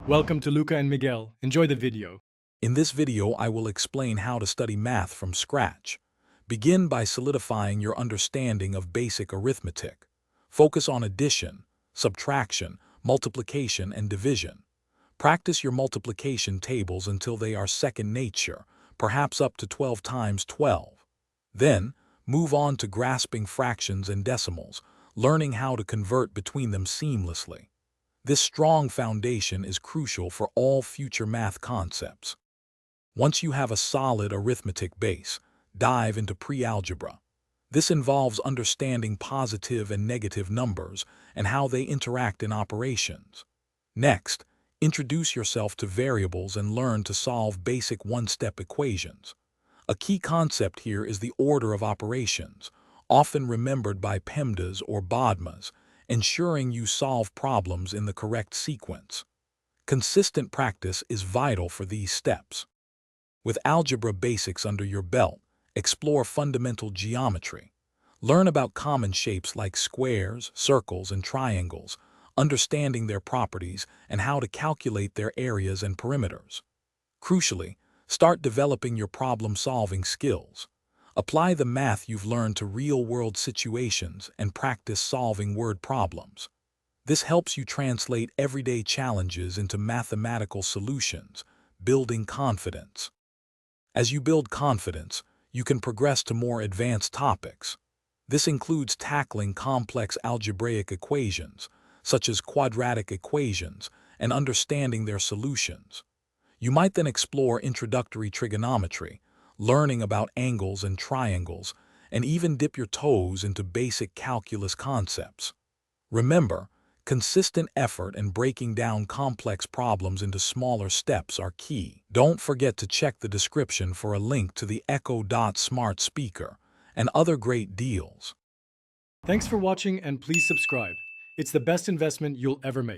Welcome to Luca and Miguel. Enjoy the video. In this video, I will explain how to study math from scratch. Begin by solidifying your understanding of basic arithmetic. Focus on addition, subtraction, multiplication, and division. Practice your multiplication tables until they are second nature, perhaps up to 12 times 12. Then, move on to grasping fractions and decimals, learning how to convert between them seamlessly. This strong foundation is crucial for all future math concepts. Once you have a solid arithmetic base, dive into pre-algebra. This involves understanding positive and negative numbers and how they interact in operations. Next, introduce yourself to variables and learn to solve basic one-step equations. A key concept here is the order of operations, often remembered by PEMDAS or BODMAS, ensuring you solve problems in the correct sequence. Consistent practice is vital for these steps. With algebra basics under your belt, explore fundamental geometry. Learn about common shapes like squares, circles, and triangles, understanding their properties and how to calculate their areas and perimeters. Crucially, start developing your problem-solving skills. Apply the math you've learned to real-world situations and practice solving word problems. This helps you translate everyday challenges into mathematical solutions, building confidence. As you build confidence, you can progress to more advanced topics. This includes tackling complex algebraic equations, such as quadratic equations, and understanding their solutions. You might then explore introductory trigonometry, learning about angles and triangles, and even dip your toes into basic calculus concepts. Remember, consistent effort and breaking down complex problems into smaller steps are key. Don't forget to check the description for a link to the Echo Dot smart speaker and other great deals. Thanks for watching and please subscribe. It's the best investment you'll ever make.